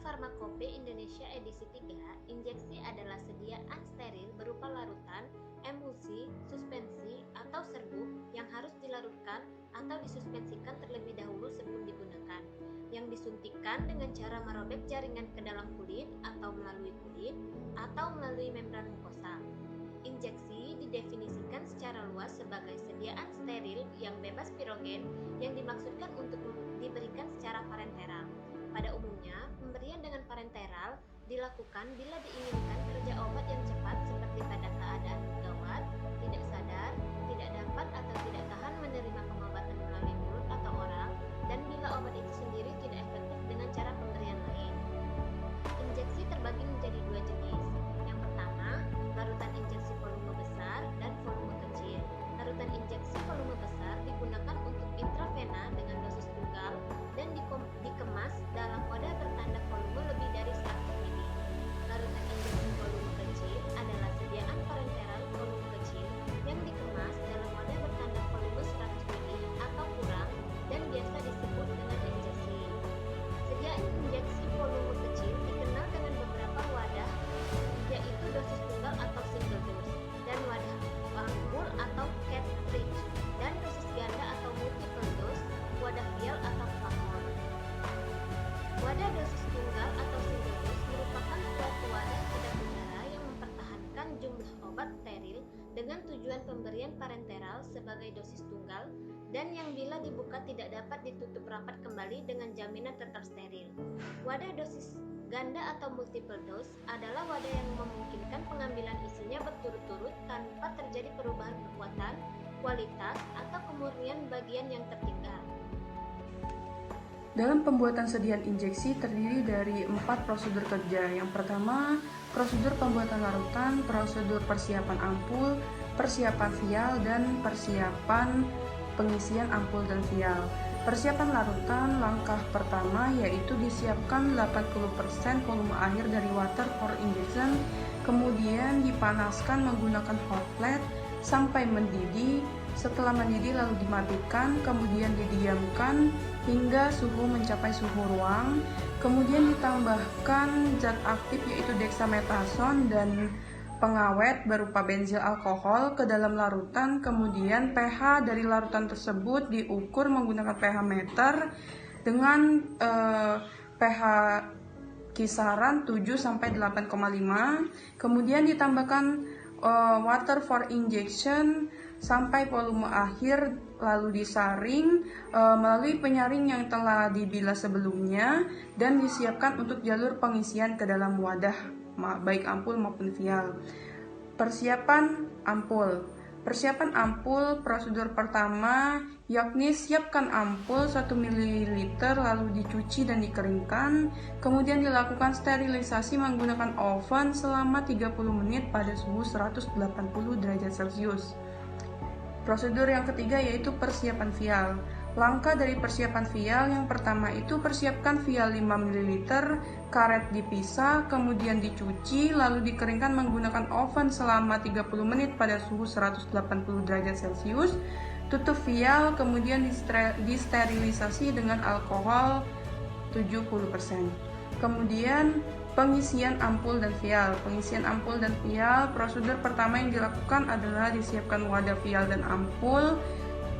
Farmakope Indonesia edisi 3, injeksi adalah sediaan steril berupa larutan, emulsi, suspensi, atau serbuk yang harus dilarutkan atau disuspensikan terlebih dahulu sebelum digunakan, yang disuntikkan dengan cara merobek jaringan ke dalam kulit atau melalui membran mukosa. Injeksi didefinisikan secara luas sebagai sediaan steril yang bebas pirogen yang dimaksudkan untuk diberikan secara parenteral. Pada umumnya, pemberian dengan parenteral dilakukan bila diinginkan kerja obat yang cepat seperti pada keadaan gawat, tidak sadar, tidak dapat atau tidak tahan menerima pengobatan melalui mulut atau oral, dan bila obat itu sendiri tidak efektif dengan cara pemberian lain. Injeksi terbagi menjadi dua jenis. Yang pertama, larutan injeksi volume besar dan volume kecil. Larutan injeksi volume besar digunakan untuk intravena dengan dosis tunggal dan dikemas dalam wadah bertanda volume lebih dari 100 ml. Larutan injeksi volume kecil adalah sediaan parenteral volume kecil yang dikemas dalam wadah bertanda volume 100 ml atau kurang dan biasa disebut dengan injeksi. Sediaan injeksi volume kecil dikenal dengan beberapa wadah, yaitu dosis tunggal atau single dose, dan wadah ampul atau cartridge, dan dosis ganda atau multiple dose, wadah vial atau flakon. Wadah dosis tunggal atau single dose merupakan suatu wadah kedap udara yang mempertahankan jumlah obat steril dengan tujuan pemberian parenteral sebagai dosis tunggal dan yang bila dibuka tidak dapat ditutup rapat kembali dengan jaminan tetap steril. Wadah dosis ganda atau multiple dose adalah wadah yang memungkinkan pengambilan isinya berturut-turut tanpa terjadi perubahan kekuatan, kualitas, atau kemurnian bagian yang tertinggal. Dalam pembuatan sediaan injeksi terdiri dari 4 prosedur kerja. Yang pertama, prosedur pembuatan larutan, prosedur persiapan ampul, persiapan vial, dan persiapan pengisian ampul dan vial. Persiapan larutan, langkah pertama yaitu disiapkan 80% volume akhir dari water for injection, kemudian dipanaskan menggunakan hot plate sampai mendidih. Setelah mendidih lalu dimatikan, kemudian didiamkan hingga suhu mencapai suhu ruang, kemudian ditambahkan zat aktif yaitu dexamethasone dan pengawet berupa bensil alkohol ke dalam larutan, kemudian pH dari larutan tersebut diukur menggunakan pH meter dengan pH kisaran 7 sampai 8,5, kemudian ditambahkan water for injection sampai volume akhir, lalu disaring melalui penyaring yang telah dibilas sebelumnya dan disiapkan untuk jalur pengisian ke dalam wadah baik ampul maupun vial. Persiapan ampul. Persiapan ampul, prosedur pertama yakni siapkan ampul 1 ml lalu dicuci dan dikeringkan, kemudian dilakukan sterilisasi menggunakan oven selama 30 menit pada suhu 180 derajat Celcius. Prosedur yang ketiga yaitu persiapan vial. Langkah dari persiapan vial yang pertama itu persiapkan vial 5 ml, karet dipisah, kemudian dicuci, lalu dikeringkan menggunakan oven selama 30 menit pada suhu 180 derajat Celcius. Tutup vial, kemudian disterilisasi dengan alkohol 70%. Kemudian pengisian ampul dan vial. Pengisian ampul dan vial, prosedur pertama yang dilakukan adalah disiapkan wadah vial dan ampul.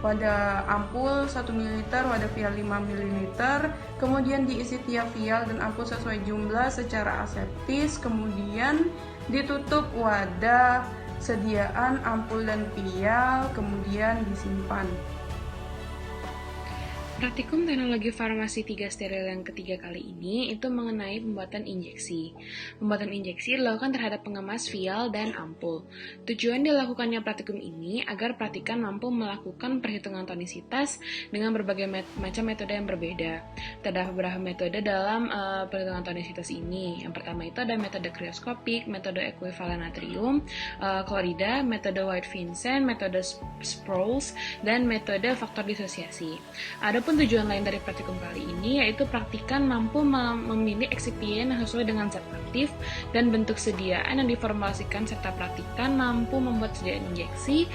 Wadah ampul 1 ml, wadah vial 5 ml, kemudian diisi tiap vial dan ampul sesuai jumlah secara aseptis, kemudian ditutup wadah sediaan ampul dan vial, kemudian disimpan. Praktikum teknologi farmasi 3 steril yang ketiga kali ini itu mengenai pembuatan injeksi. Pembuatan injeksi dilakukan terhadap pengemas vial dan ampul. Tujuan dilakukannya praktikum ini agar praktikan mampu melakukan perhitungan tonisitas dengan berbagai macam metode yang berbeda. Terdapat beberapa metode dalam perhitungan tonisitas ini. Yang pertama itu ada metode krioskopik, metode ekuivalen natrium, klorida, metode White-Vincent, metode Sproles, dan metode faktor disosiasi. Adapun Adapun tujuan lain dari praktikum kali ini yaitu praktikan mampu memilih eksipien yang sesuai dengan zat aktif dan bentuk sediaan yang diformulasikan, serta praktikan mampu membuat sediaan injeksi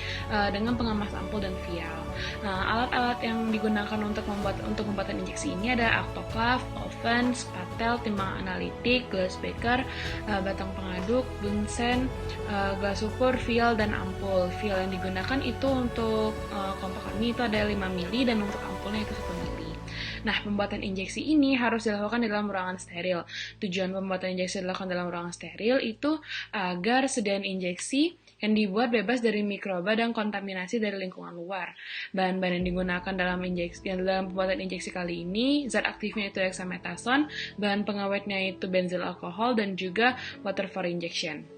dengan pengemas ampul dan vial. Nah, alat-alat yang digunakan untuk pembuatan injeksi ini ada autoclave, oven, spatel, timbang analitik, glass beaker, batang pengaduk, bunsen, gelas ukur, vial, dan ampul. Vial yang digunakan itu untuk kompak ini itu ada 5 mili dan untuk ampulnya itu 1 mili. Nah, pembuatan injeksi ini harus dilakukan di dalam ruangan steril. Tujuan pembuatan injeksi dilakukan dalam ruangan steril itu agar sediaan injeksi yang dibuat bebas dari mikroba dan kontaminasi dari lingkungan luar. Bahan-bahan yang digunakan dalam pembuatan injeksi kali ini, zat aktifnya itu dexamethasone, bahan pengawetnya itu benzyl alkohol, dan juga water for injection.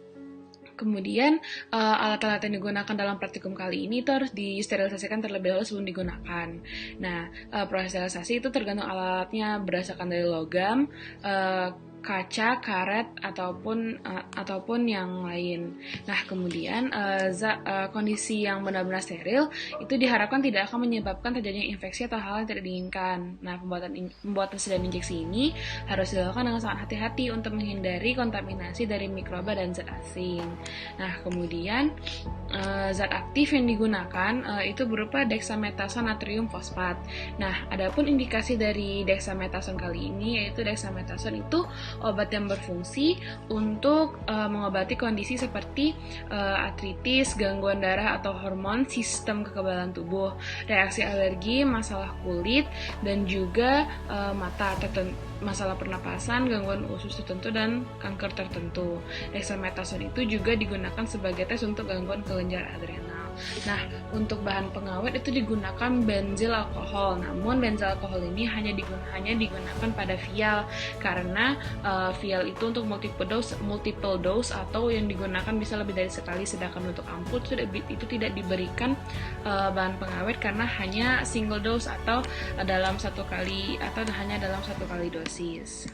Kemudian alat-alat yang digunakan dalam praktikum kali ini itu harus disterilisasikan terlebih dahulu sebelum digunakan. Nah, proses sterilisasi itu tergantung alatnya, berdasarkan dari logam, kaca, karet, ataupun yang lain. Nah, kemudian kondisi yang benar-benar steril itu diharapkan tidak akan menyebabkan terjadinya infeksi atau hal yang tidak diinginkan. Nah, pembuatan sediaan injeksi ini harus dilakukan dengan sangat hati-hati untuk menghindari kontaminasi dari mikroba dan zat asing. Nah, kemudian zat aktif yang digunakan itu berupa dexamethasone natrium fosfat. Nah, adapun indikasi dari dexamethasone kali ini yaitu dexamethasone itu obat yang berfungsi untuk mengobati kondisi seperti artritis, gangguan darah atau hormon, sistem kekebalan tubuh, reaksi alergi, masalah kulit, dan juga mata masalah pernapasan, gangguan usus tertentu, dan kanker tertentu. Dexamethasone itu juga digunakan sebagai tes untuk gangguan kelenjar adrenal. Nah, untuk bahan pengawet itu digunakan benzyl alkohol. Namun benzyl alkohol ini hanya digunakan pada vial karena vial itu untuk multiple dose atau yang digunakan bisa lebih dari sekali, sedangkan untuk ampul itu tidak diberikan bahan pengawet karena hanya single dose atau dalam satu kali dosis.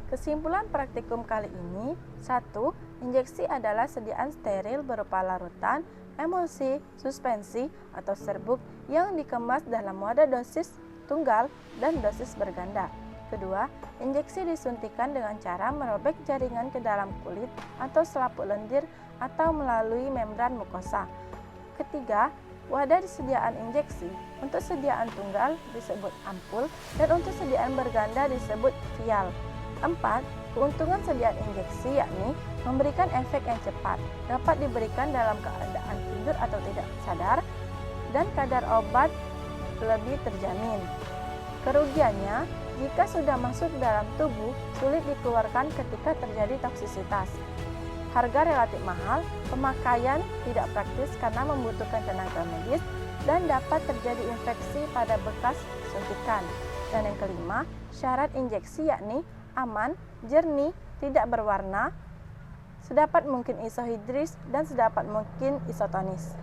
Kesimpulan praktikum kali ini, 1. Injeksi adalah sediaan steril berupa larutan, emulsi, suspensi, atau serbuk yang dikemas dalam wadah dosis tunggal dan dosis berganda. Kedua, injeksi disuntikan dengan cara merobek jaringan ke dalam kulit atau selaput lendir atau melalui membran mukosa. Ketiga, wadah disediaan injeksi untuk sediaan tunggal disebut ampul dan untuk sediaan berganda disebut vial. 4. Keuntungan sediaan injeksi yakni memberikan efek yang cepat, dapat diberikan dalam keadaan tidur atau tidak sadar, dan kadar obat lebih terjamin. Kerugiannya, jika sudah masuk dalam tubuh, sulit dikeluarkan ketika terjadi toksisitas. Harga relatif mahal, pemakaian tidak praktis karena membutuhkan tenaga medis, dan dapat terjadi infeksi pada bekas suntikan. Dan yang kelima, syarat injeksi yakni aman, jernih, tidak berwarna, sedapat mungkin isohidris, dan sedapat mungkin isotonis.